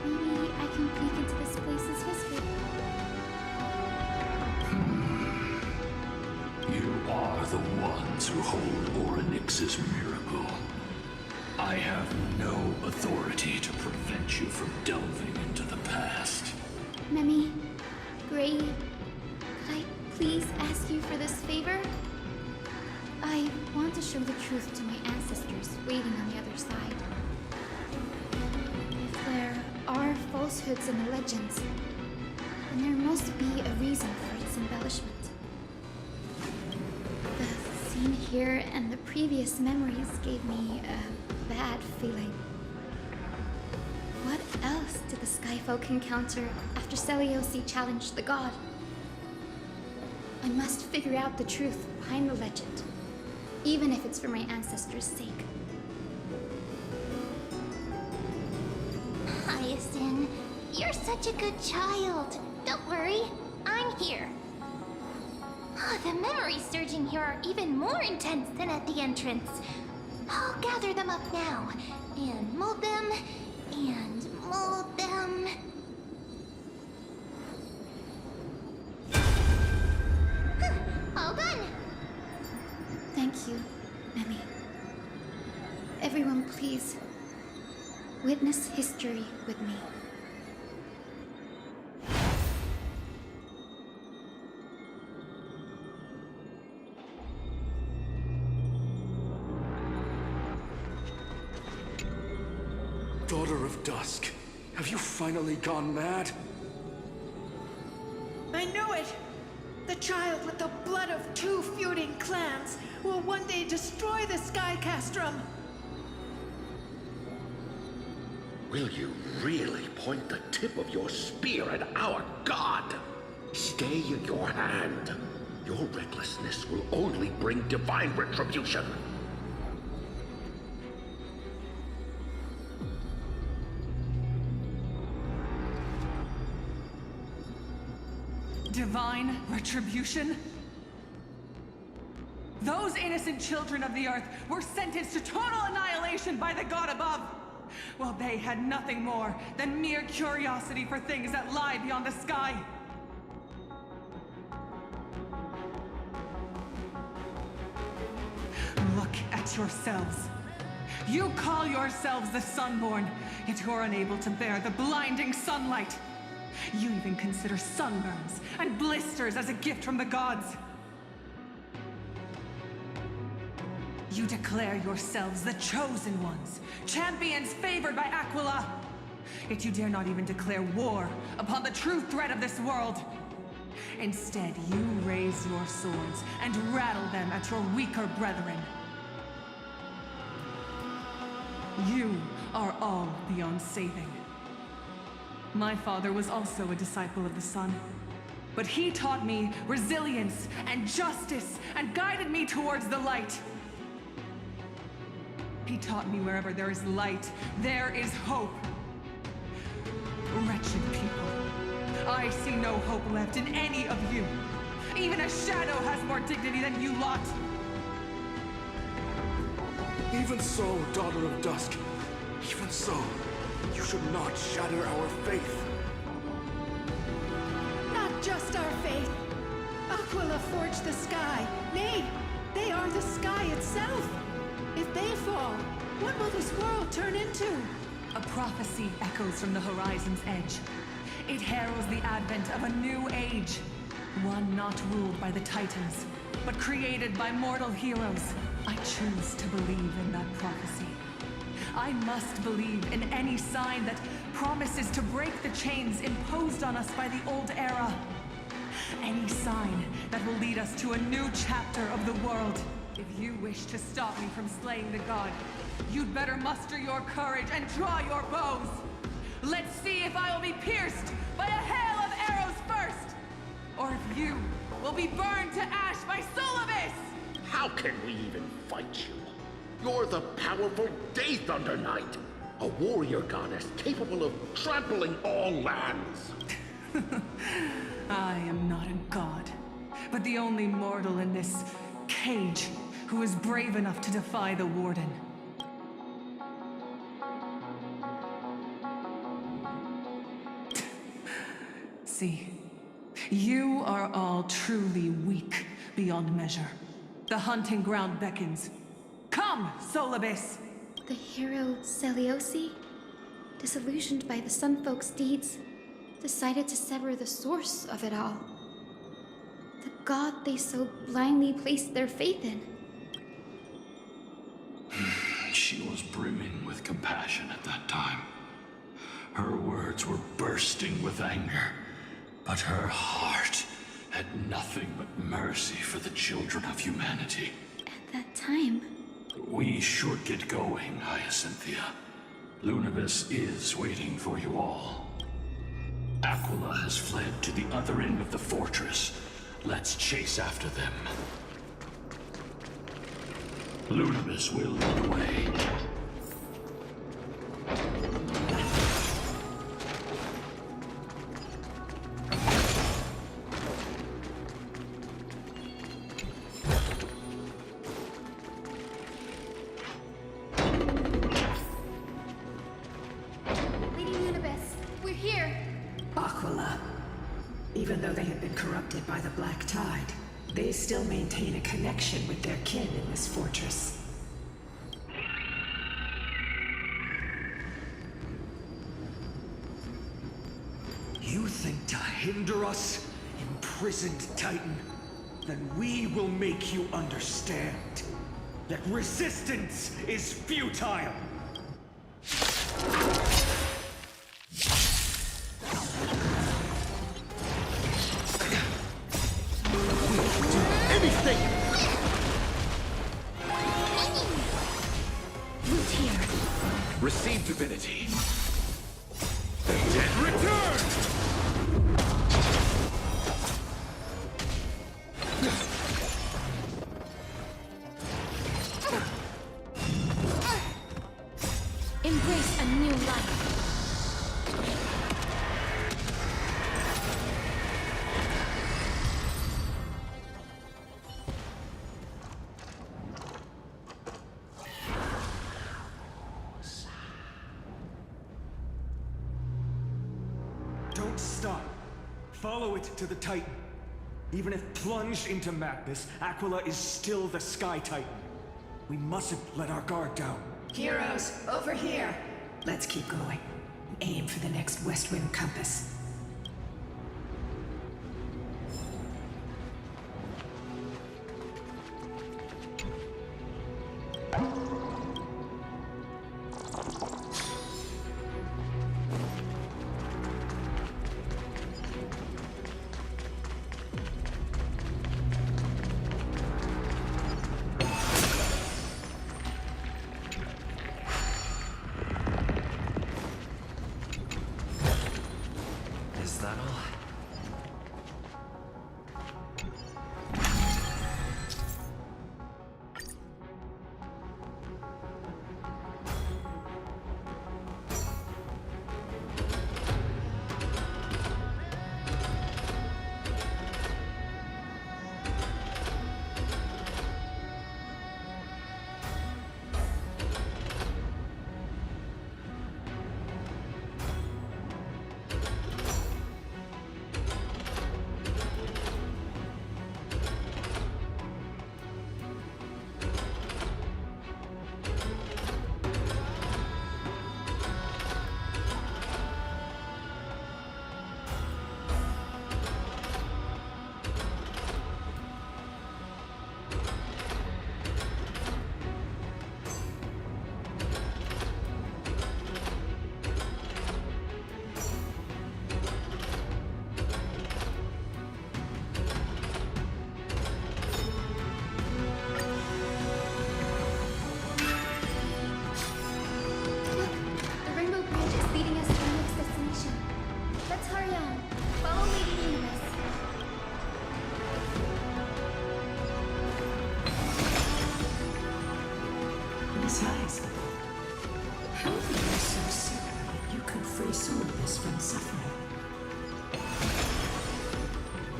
maybe I can peek into this place's history. You are the ones who hold Orynyx's miracle. I have no authority to prevent you from delving into the past. Memi, Gray, could I please ask you for this favor? I want to show the truth to my ancestors waiting on the other side. If there are falsehoods in the legends, then there must be a reason for its embellishment. The scene here and the previous memories gave me a bad feeling. What else did the Skyfolk encounter after Seleucia challenged the god? I must figure out the truth behind the legend, even if it's for my ancestors' sake. Hyacinth, you're such a good child. Don't worry, I'm here. The memories surging here are even more intense than at the entrance. I'll gather them up now, and mold them, and mold them. All done! Thank you, Memi. Everyone, please, witness history with me. Daughter of Dusk, have you finally gone mad? I knew it! The child with the blood of two feuding clans will one day destroy the Sky Castrum! Will you really point the tip of your spear at our god? Stay in your hand. Your recklessness will only bring divine retribution. Divine retribution? Those innocent children of the Earth were sentenced to total annihilation by the god above, while they had nothing more than mere curiosity for things that lie beyond the sky. Look at yourselves. You call yourselves the Sunborn, yet you're unable to bear the blinding sunlight. You even consider sunburns and blisters as a gift from the gods. You declare yourselves the chosen ones, champions favored by Aquila. Yet you dare not even declare war upon the true threat of this world. Instead, you raise your swords and rattle them at your weaker brethren. You are all beyond saving. My father was also a disciple of the sun, but he taught me resilience and justice and guided me towards the light. He taught me wherever there is light, there is hope. Wretched people, I see no hope left in any of you. Even a shadow has more dignity than you lot. Even so, Daughter of Dusk, even so, you should not shatter our faith. Not just our faith. Aquila forged the sky. Nay, they are the sky itself. If they fall, what will this world turn into? A prophecy echoes from the horizon's edge. It heralds the advent of a new age. One not ruled by the Titans, but created by mortal heroes. I choose to believe in that prophecy. I must believe in any sign that promises to break the chains imposed on us by the old era. Any sign that will lead us to a new chapter of the world. If you wish to stop me from slaying the god, you'd better muster your courage and draw your bows. Let's see if I will be pierced by a hail of arrows first, or if you will be burned to ash by Solovis! How can we even fight you? You're the powerful Day Thunder Knight, a warrior goddess capable of trampling all lands. I am not a god, but the only mortal in this cage who is brave enough to defy the Warden. See, you are all truly weak beyond measure. The hunting ground beckons. Come, Solibus! The hero Celiosi, disillusioned by the Sunfolk's deeds, decided to sever the source of it all. The god they so blindly placed their faith in. She was brimming with compassion at that time. Her words were bursting with anger, but her heart had nothing but mercy for the children of humanity. At that time... We should get going, Hyacinthia. Lunibus is waiting for you all. Aquila has fled to the other end of the fortress. Let's chase after them. Lunibus will lead the way. Lady Lunibus, we're here! Aquila. Even though they have been corrupted by the Black Tide, they still maintain a connection with their kin in this fortress. You think to hinder us, imprisoned Titan? Then we will make you understand that resistance is futile! Receive divinity. The dead return! Embrace a new life. Don't stop. Follow it to the Titan. Even if plunged into madness, Aquila is still the Sky Titan. We mustn't let our guard down. Heroes, over here! Let's keep going. Aim for the next West Wind compass.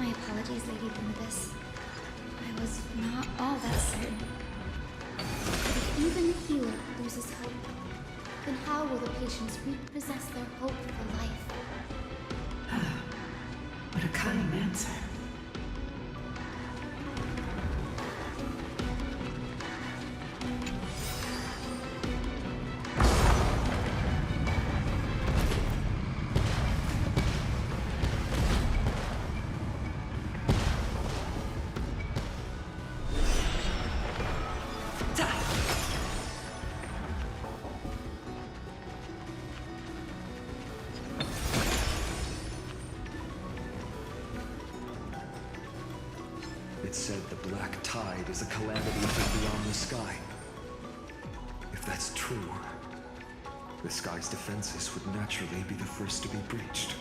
My apologies, Lady Luminous. I was not all that certain. But if even the healer loses hope, then how will the patients repossess their hope for life? What a cunning answer. It said the black tide is a calamity from beyond the sky. If that's true, the sky's defenses would naturally be the first to be breached.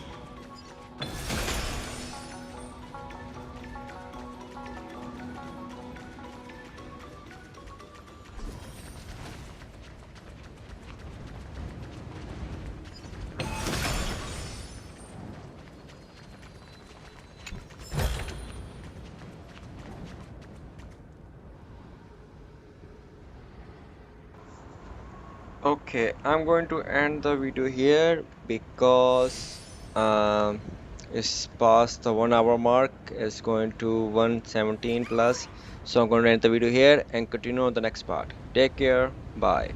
Okay, I'm going to end the video here because it's past the 1 hour mark. It's going to 117 plus. So I'm going to end the video here and continue on the next part. Take care. Bye.